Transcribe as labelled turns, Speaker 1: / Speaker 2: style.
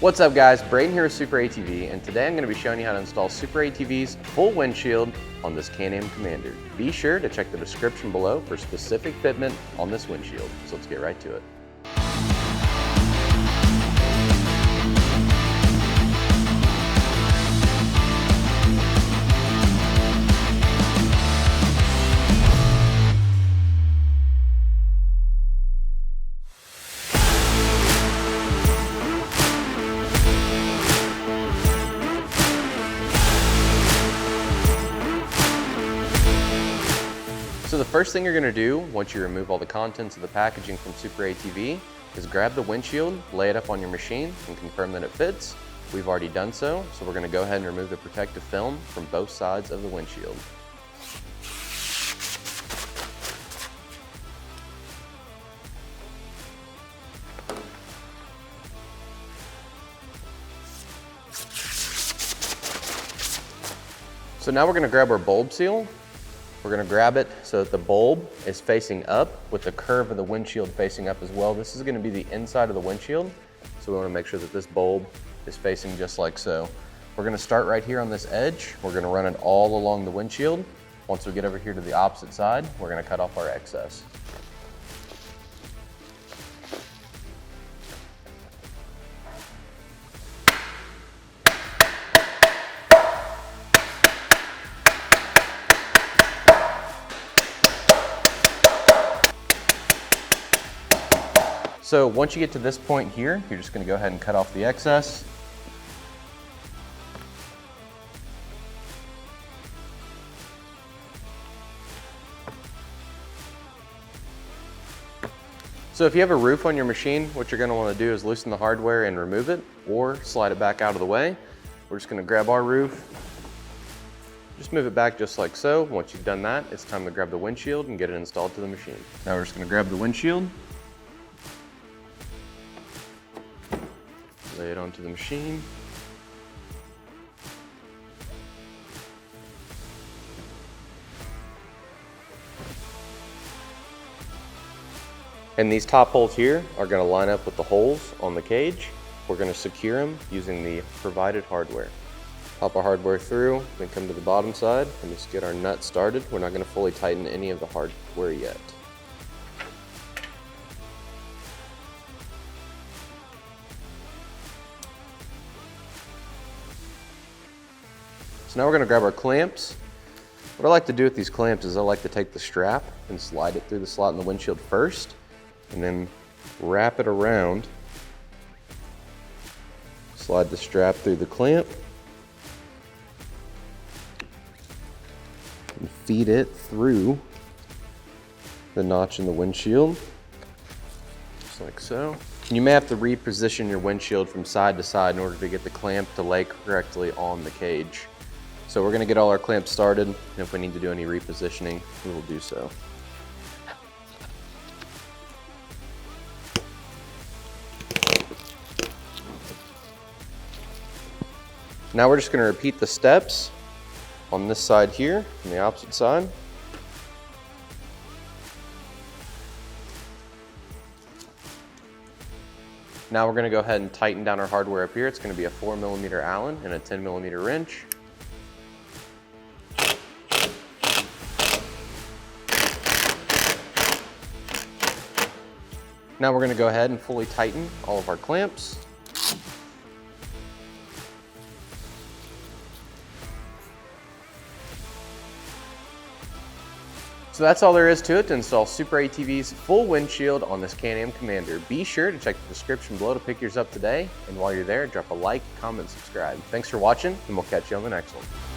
Speaker 1: What's up guys, Braden here with SuperATV, and today I'm going to be showing you how to install SuperATV's full windshield on this Can-Am Commander. Be sure to check the description below for specific fitment on this windshield. So let's get right to it. So the first thing you're going to do once you remove all the contents of the packaging from SuperATV is grab the windshield, lay it up on your machine, and confirm that it fits. We've already done so we're going to go ahead and remove the protective film from both sides of the windshield. So now we're going to grab our bulb seal. We're going to grab it so that the bulb is facing up with the curve of the windshield facing up as well. This is going to be the inside of the windshield, so we want to make sure that this bulb is facing just like so. We're going to start right here on this edge. We're going to run it all along the windshield. Once we get over here to the opposite side, we're going to cut off our excess. So once you get to this point here, you're just going to go ahead and cut off the excess. So if you have a roof on your machine, what you're going to want to do is loosen the hardware and remove it, or slide it back out of the way. We're just going to grab our roof, just move it back just like so. Once you've done that, it's time to grab the windshield and get it installed to the machine. Now we're just going to grab the windshield, lay it onto the machine. And these top holes here are going to line up with the holes on the cage. We're going to secure them using the provided hardware. Pop our hardware through, then come to the bottom side and just get our nut started. We're not going to fully tighten any of the hardware yet. So now we're going to grab our clamps. What I like to do with these clamps is I like to take the strap and slide it through the slot in the windshield first, and then wrap it around. Slide the strap through the clamp and feed it through the notch in the windshield, just like so. You may have to reposition your windshield from side to side in order to get the clamp to lay correctly on the cage. So we're going to get all our clamps started, and if we need to do any repositioning, we will do so. Now we're just going to repeat the steps on this side here, on the opposite side. Now we're going to go ahead and tighten down our hardware up here. It's going to be a 4mm Allen and a 10mm wrench. Now we're going to go ahead and fully tighten all of our clamps. So that's all there is to it to install SuperATV's full windshield on this Can-Am Commander. Be sure to check the description below to pick yours up today, and while you're there, drop a like, comment, subscribe. Thanks for watching, and we'll catch you on the next one.